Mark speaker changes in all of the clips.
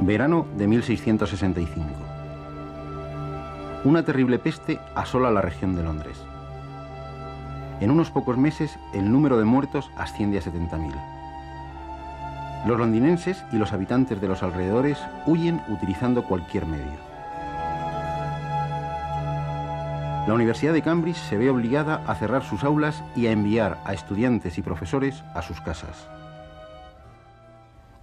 Speaker 1: Verano de 1665. Una terrible peste asola la región de Londres. En unos pocos meses, el número de muertos asciende a 70.000. Los londinenses y los habitantes de los alrededores huyen utilizando cualquier medio. La Universidad de Cambridge se ve obligada a cerrar sus aulas y a enviar a estudiantes y profesores a sus casas.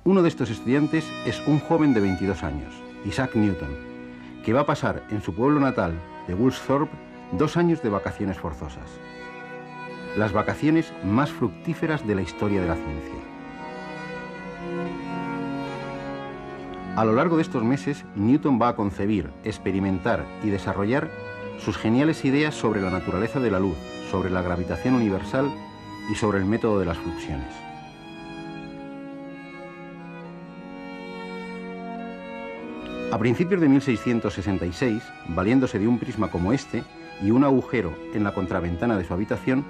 Speaker 1: Uno de estos estudiantes es un joven de 22 años, Isaac Newton, que va a pasar en su pueblo natal de Woolsthorpe 2 años de vacaciones forzosas. Las vacaciones más fructíferas de la historia de la ciencia. A lo largo de estos meses, Newton va a concebir, experimentar y desarrollar sus geniales ideas sobre la naturaleza de la luz, sobre la gravitación universal y sobre el método de las fluxiones. A principios de 1666, valiéndose de un prisma como este y un agujero en la contraventana de su habitación,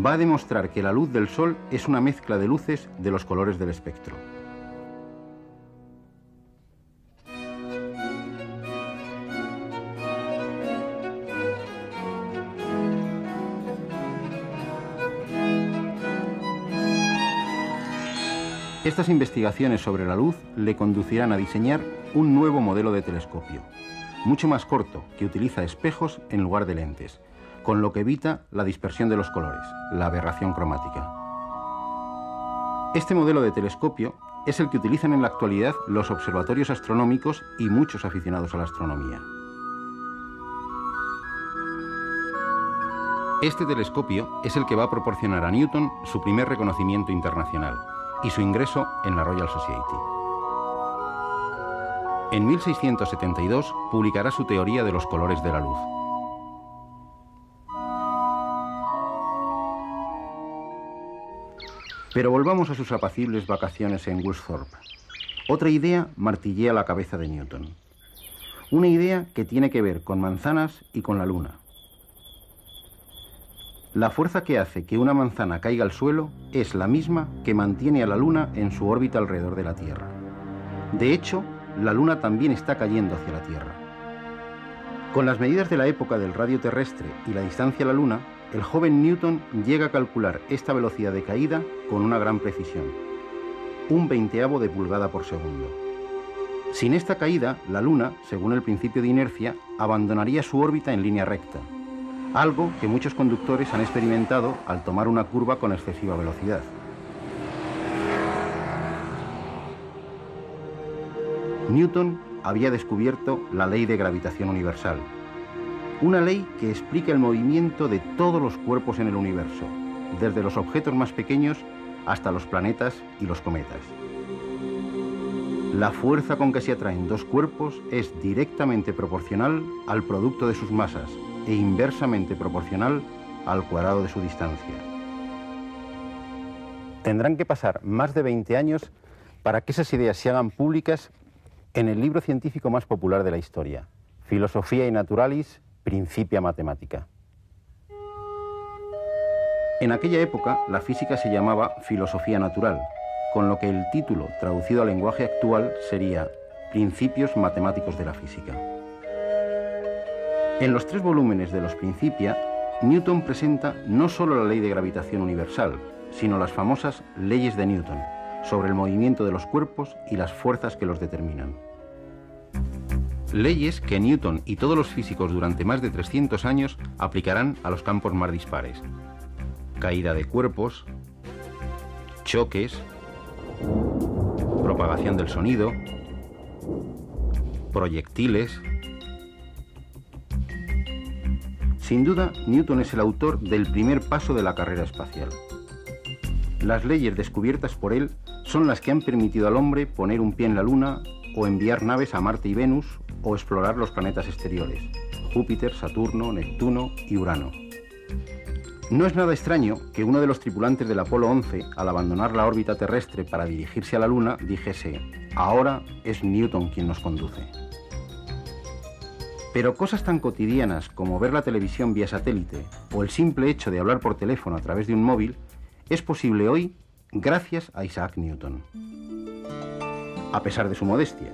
Speaker 1: va a demostrar que la luz del Sol es una mezcla de luces de los colores del espectro. Estas investigaciones sobre la luz le conducirán a diseñar un nuevo modelo de telescopio, mucho más corto, que utiliza espejos en lugar de lentes, con lo que evita la dispersión de los colores, la aberración cromática. Este modelo de telescopio es el que utilizan en la actualidad los observatorios astronómicos y muchos aficionados a la astronomía. Este telescopio es el que va a proporcionar a Newton su primer reconocimiento internacional y su ingreso en la Royal Society. En 1672 publicará su teoría de los colores de la luz. Pero volvamos a sus apacibles vacaciones en Woolsthorpe. Otra idea martillea la cabeza de Newton. Una idea que tiene que ver con manzanas y con la luna. La fuerza que hace que una manzana caiga al suelo es la misma que mantiene a la Luna en su órbita alrededor de la Tierra. De hecho, la Luna también está cayendo hacia la Tierra. Con las medidas de la época del radio terrestre y la distancia a la Luna, el joven Newton llega a calcular esta velocidad de caída con una gran precisión, 1/20 de pulgada por segundo. Sin esta caída, la Luna, según el principio de inercia, abandonaría su órbita en línea recta, algo que muchos conductores han experimentado al tomar una curva con excesiva velocidad. Newton había descubierto la ley de gravitación universal, una ley que explica el movimiento de todos los cuerpos en el universo, desde los objetos más pequeños hasta los planetas y los cometas. La fuerza con que se atraen dos cuerpos es directamente proporcional al producto de sus masas e inversamente proporcional al cuadrado de su distancia. Tendrán que pasar más de 20 años para que esas ideas se hagan públicas en el libro científico más popular de la historia, Philosophiae Naturalis Principia Mathematica. En aquella época, la física se llamaba filosofía natural, con lo que el título, traducido al lenguaje actual, sería Principios Matemáticos de la Física. En los 3 volúmenes de los Principia, Newton presenta no solo la ley de gravitación universal, sino las famosas leyes de Newton, sobre el movimiento de los cuerpos y las fuerzas que los determinan. Leyes que Newton y todos los físicos durante más de 300 años aplicarán a los campos más dispares: caída de cuerpos, choques, propagación del sonido, proyectiles. Sin duda, Newton es el autor del primer paso de la carrera espacial. Las leyes descubiertas por él son las que han permitido al hombre poner un pie en la Luna, o enviar naves a Marte y Venus, o explorar los planetas exteriores, Júpiter, Saturno, Neptuno y Urano. No es nada extraño que uno de los tripulantes del Apolo 11, al abandonar la órbita terrestre para dirigirse a la Luna, dijese: ahora es Newton quien nos conduce. Pero cosas tan cotidianas como ver la televisión vía satélite o el simple hecho de hablar por teléfono a través de un móvil es posible hoy gracias a Isaac Newton. A pesar de su modestia,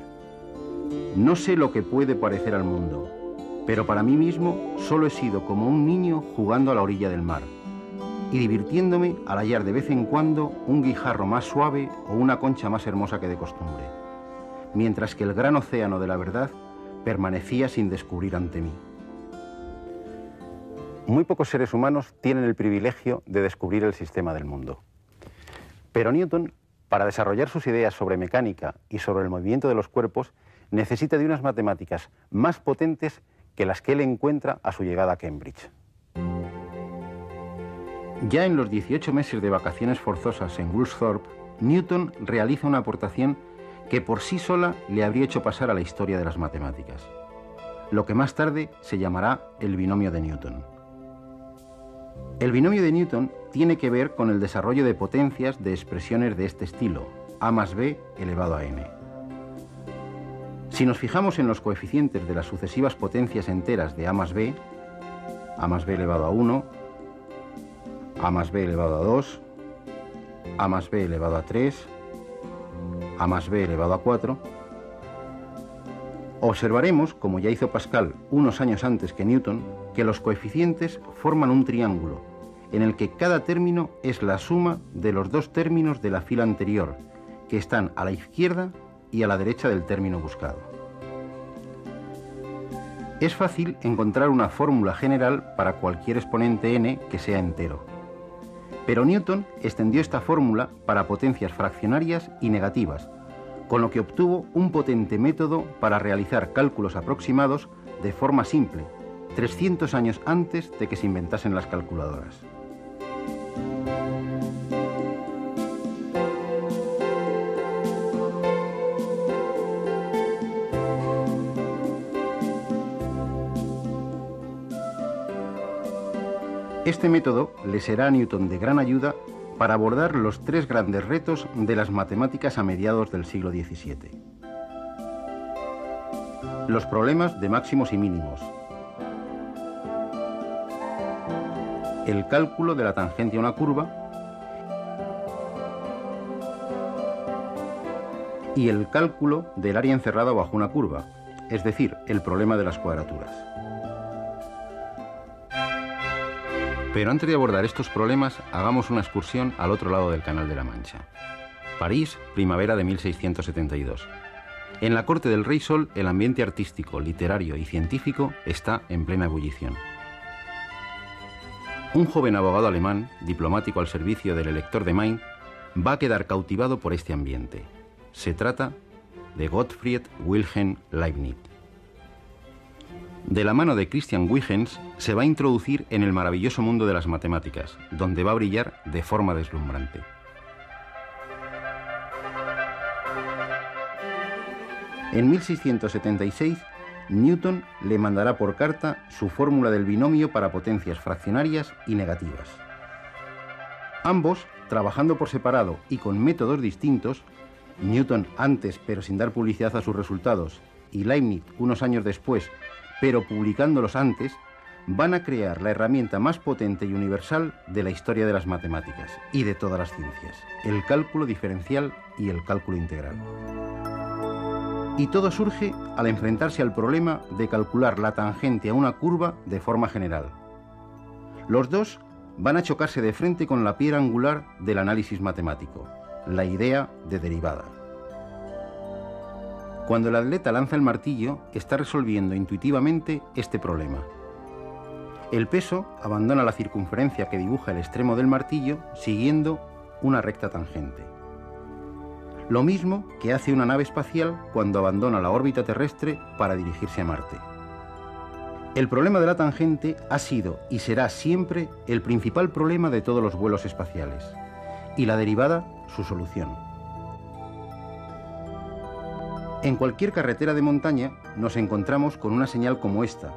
Speaker 1: No sé lo que puede parecer al mundo, pero para mí mismo solo he sido como un niño jugando a la orilla del mar y divirtiéndome al hallar de vez en cuando un guijarro más suave o una concha más hermosa que de costumbre, mientras que el gran océano de la verdad permanecía sin descubrir ante mí. Muy pocos seres humanos tienen el privilegio de descubrir el sistema del mundo. Pero Newton, para desarrollar sus ideas sobre mecánica y sobre el movimiento de los cuerpos, necesita de unas matemáticas más potentes que las que él encuentra a su llegada a Cambridge. Ya en los 18 meses de vacaciones forzosas en Woolsthorpe, Newton realiza una aportación que por sí sola le habría hecho pasar a la historia de las matemáticas, lo que más tarde se llamará el binomio de Newton. El binomio de Newton tiene que ver con el desarrollo de potencias de expresiones de este estilo, a más b elevado a n. Si nos fijamos en los coeficientes de las sucesivas potencias enteras de a más b elevado a 1, a más b elevado a 2, a más b elevado a 3, a más b elevado a 4, observaremos, como ya hizo Pascal unos años antes que Newton, que los coeficientes forman un triángulo en el que cada término es la suma de los dos términos de la fila anterior, que están a la izquierda y a la derecha del término buscado. Es fácil encontrar una fórmula general para cualquier exponente n que sea entero. Pero Newton extendió esta fórmula para potencias fraccionarias y negativas, con lo que obtuvo un potente método para realizar cálculos aproximados de forma simple, 300 años antes de que se inventasen las calculadoras. Este método le será a Newton de gran ayuda para abordar los tres grandes retos de las matemáticas a mediados del siglo XVII. Los problemas de máximos y mínimos, el cálculo de la tangente a una curva y el cálculo del área encerrada bajo una curva, es decir, el problema de las cuadraturas. Pero antes de abordar estos problemas, hagamos una excursión al otro lado del Canal de la Mancha. París, primavera de 1672. En la corte del Rey Sol, el ambiente artístico, literario y científico está en plena ebullición. Un joven abogado alemán, diplomático al servicio del elector de Main, va a quedar cautivado por este ambiente. Se trata de Gottfried Wilhelm Leibniz. De la mano de Christian Huygens se va a introducir en el maravilloso mundo de las matemáticas, donde va a brillar de forma deslumbrante. En 1676, Newton le mandará por carta su fórmula del binomio para potencias fraccionarias y negativas. Ambos, trabajando por separado y con métodos distintos, Newton antes pero sin dar publicidad a sus resultados y Leibniz unos años después pero publicándolos antes, van a crear la herramienta más potente y universal de la historia de las matemáticas y de todas las ciencias, el cálculo diferencial y el cálculo integral. Y todo surge al enfrentarse al problema de calcular la tangente a una curva de forma general. Los dos van a chocarse de frente con la piedra angular del análisis matemático, la idea de derivada. Cuando el atleta lanza el martillo, está resolviendo intuitivamente este problema. El peso abandona la circunferencia que dibuja el extremo del martillo siguiendo una recta tangente. Lo mismo que hace una nave espacial cuando abandona la órbita terrestre para dirigirse a Marte. El problema de la tangente ha sido y será siempre el principal problema de todos los vuelos espaciales, y la derivada su solución. En cualquier carretera de montaña nos encontramos con una señal como esta.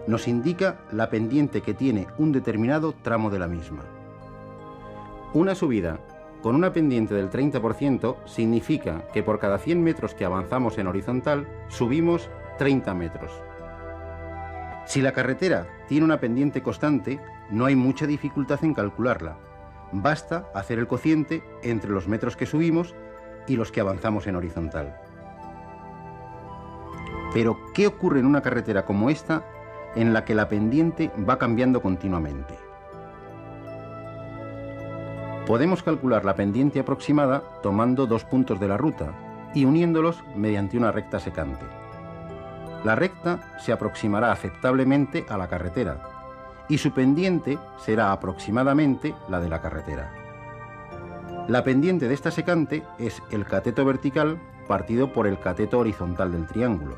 Speaker 1: Nos indica la pendiente que tiene un determinado tramo de la misma. Una subida con una pendiente del 30% significa que por cada 100 metros que avanzamos en horizontal, subimos 30 metros. Si la carretera tiene una pendiente constante, no hay mucha dificultad en calcularla. Basta hacer el cociente entre los metros que subimos y los que avanzamos en horizontal. Pero, ¿qué ocurre en una carretera como esta, en la que la pendiente va cambiando continuamente? Podemos calcular la pendiente aproximada tomando dos puntos de la ruta y uniéndolos mediante una recta secante. La recta se aproximará aceptablemente a la carretera y su pendiente será aproximadamente la de la carretera. La pendiente de esta secante es el cateto vertical partido por el cateto horizontal del triángulo.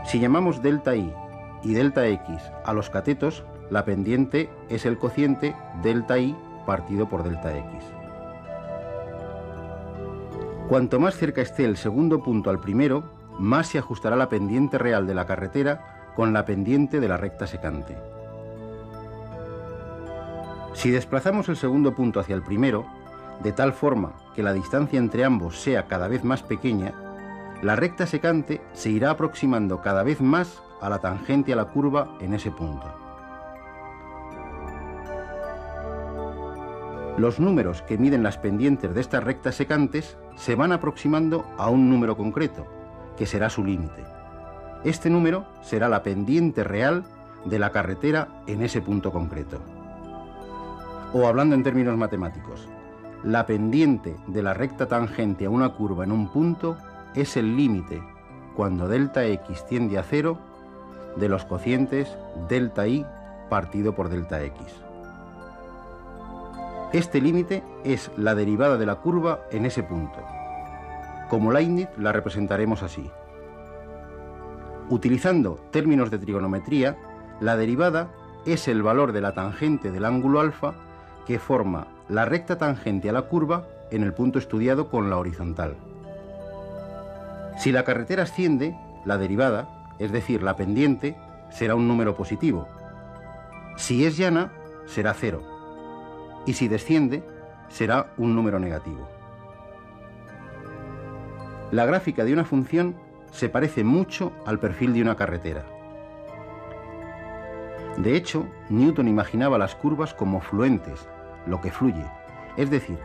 Speaker 1: Si llamamos delta i y delta x a los catetos, la pendiente es el cociente delta i partido por delta x. Cuanto más cerca esté el segundo punto al primero, más se ajustará la pendiente real de la carretera con la pendiente de la recta secante. Si desplazamos el segundo punto hacia el primero, de tal forma que la distancia entre ambos sea cada vez más pequeña, la recta secante se irá aproximando cada vez más a la tangente a la curva en ese punto. Los números que miden las pendientes de estas rectas secantes se van aproximando a un número concreto, que será su límite. Este número será la pendiente real de la carretera en ese punto concreto. O hablando en términos matemáticos, la pendiente de la recta tangente a una curva en un punto es el límite, cuando delta x tiende a 0, de los cocientes delta i partido por delta x. Este límite es la derivada de la curva en ese punto. Como Leibniz la representaremos así. Utilizando términos de trigonometría, la derivada es el valor de la tangente del ángulo alfa que forma la recta tangente a la curva en el punto estudiado con la horizontal. Si la carretera asciende, la derivada, es decir, la pendiente, será un número positivo. Si es llana, será 0. Y si desciende, será un número negativo. La gráfica de una función se parece mucho al perfil de una carretera. De hecho, Newton imaginaba las curvas como fluentes, lo que fluye, es decir,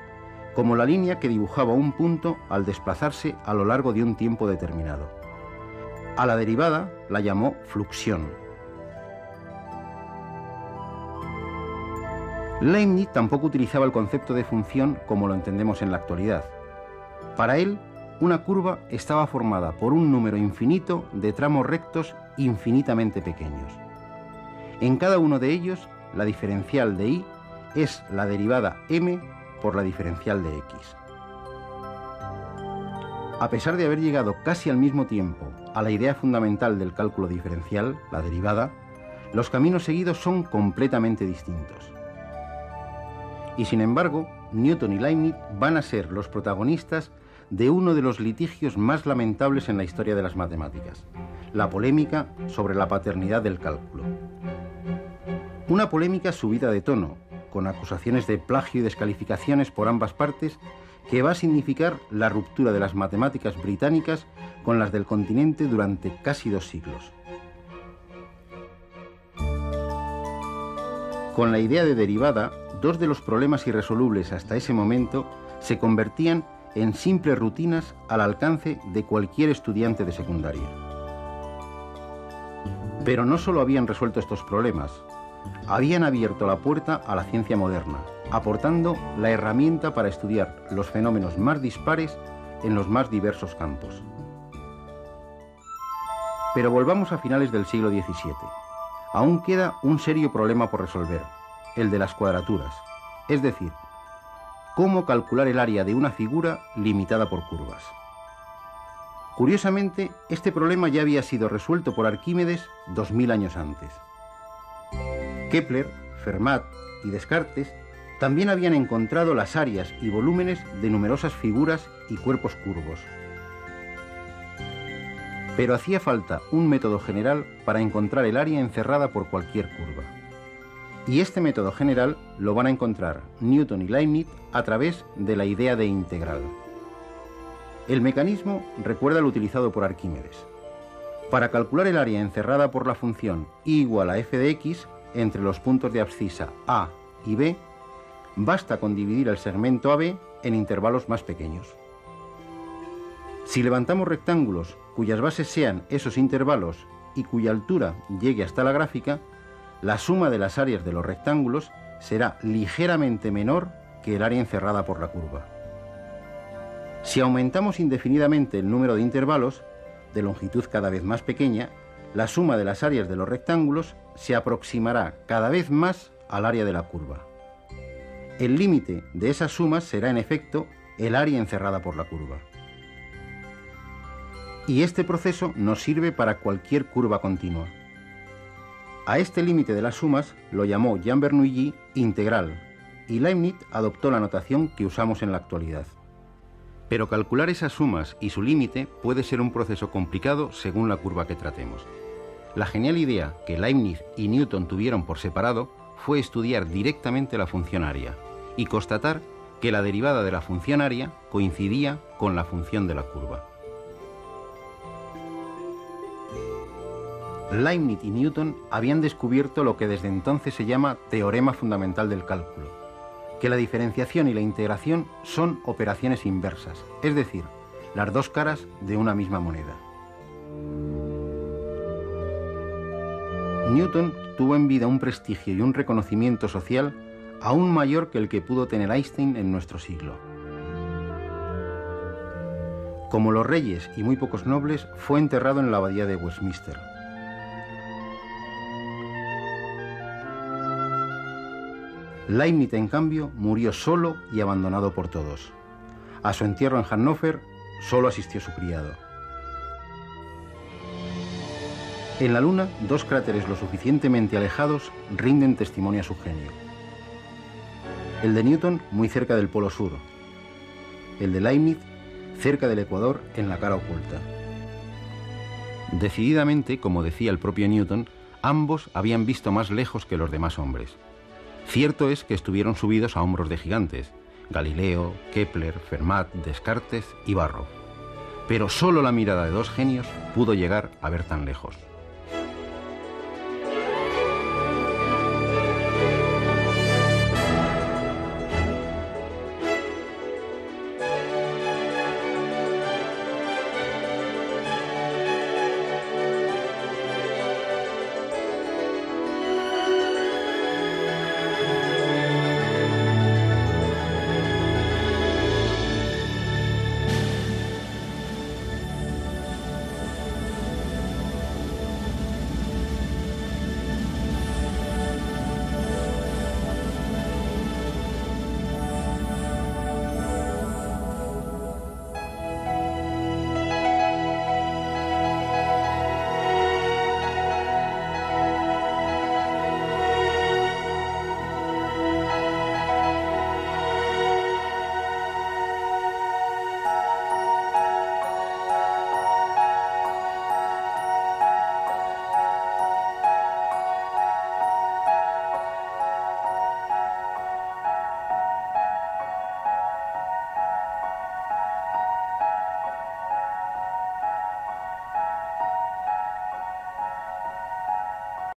Speaker 1: como la línea que dibujaba un punto al desplazarse a lo largo de un tiempo determinado. A la derivada la llamó fluxión. Leibniz tampoco utilizaba el concepto de función como lo entendemos en la actualidad. Para él, una curva estaba formada por un número infinito de tramos rectos infinitamente pequeños. En cada uno de ellos, la diferencial de y es la derivada m por la diferencial de x. A pesar de haber llegado casi al mismo tiempo a la idea fundamental del cálculo diferencial, la derivada, los caminos seguidos son completamente distintos. Y sin embargo, Newton y Leibniz van a ser los protagonistas de uno de los litigios más lamentables en la historia de las matemáticas, la polémica sobre la paternidad del cálculo. Una polémica subida de tono, con acusaciones de plagio y descalificaciones por ambas partes, que va a significar la ruptura de las matemáticas británicas con las del continente durante casi 2 siglos. Con la idea de derivada, dos de los problemas irresolubles hasta ese momento se convertían en simples rutinas al alcance de cualquier estudiante de secundaria. Pero no solo habían resuelto estos problemas, habían abierto la puerta a la ciencia moderna, aportando la herramienta para estudiar los fenómenos más dispares en los más diversos campos. Pero volvamos a finales del siglo XVII. Aún queda un serio problema por resolver, el de las cuadraturas, es decir, cómo calcular el área de una figura limitada por curvas. Curiosamente, este problema ya había sido resuelto por Arquímedes 2000 años antes. Kepler, Fermat y Descartes también habían encontrado las áreas y volúmenes de numerosas figuras y cuerpos curvos. Pero hacía falta un método general para encontrar el área encerrada por cualquier curva. Y este método general lo van a encontrar Newton y Leibniz a través de la idea de integral. El mecanismo recuerda al utilizado por Arquímedes. Para calcular el área encerrada por la función y igual a f de x entre los puntos de abscisa a y b, basta con dividir el segmento AB en intervalos más pequeños. Si levantamos rectángulos cuyas bases sean esos intervalos y cuya altura llegue hasta la gráfica, la suma de las áreas de los rectángulos será ligeramente menor que el área encerrada por la curva. Si aumentamos indefinidamente el número de intervalos, de longitud cada vez más pequeña, la suma de las áreas de los rectángulos se aproximará cada vez más al área de la curva. El límite de esas sumas será en efecto el área encerrada por la curva. Y este proceso nos sirve para cualquier curva continua. A este límite de las sumas lo llamó Jean Bernoulli integral, y Leibniz adoptó la notación que usamos en la actualidad. Pero calcular esas sumas y su límite puede ser un proceso complicado según la curva que tratemos. La genial idea que Leibniz y Newton tuvieron por separado fue estudiar directamente la función área y constatar que la derivada de la función área coincidía con la función de la curva. Leibniz y Newton habían descubierto lo que desde entonces se llama teorema fundamental del cálculo, que la diferenciación y la integración son operaciones inversas, es decir, las dos caras de una misma moneda. Newton tuvo en vida un prestigio y un reconocimiento social aún mayor que el que pudo tener Einstein en nuestro siglo. Como los reyes y muy pocos nobles, fue enterrado en la abadía de Westminster. Leibniz, en cambio, murió solo y abandonado por todos. A su entierro en Hannover solo asistió su criado. En la Luna, dos cráteres lo suficientemente alejados rinden testimonio a su genio. El de Newton muy cerca del polo sur, el de Leibniz cerca del ecuador en la cara oculta. Decididamente, como decía el propio Newton, ambos habían visto más lejos que los demás hombres. Cierto es que estuvieron subidos a hombros de gigantes, Galileo, Kepler, Fermat, Descartes y Barrow. Pero solo la mirada de dos genios pudo llegar a ver tan lejos.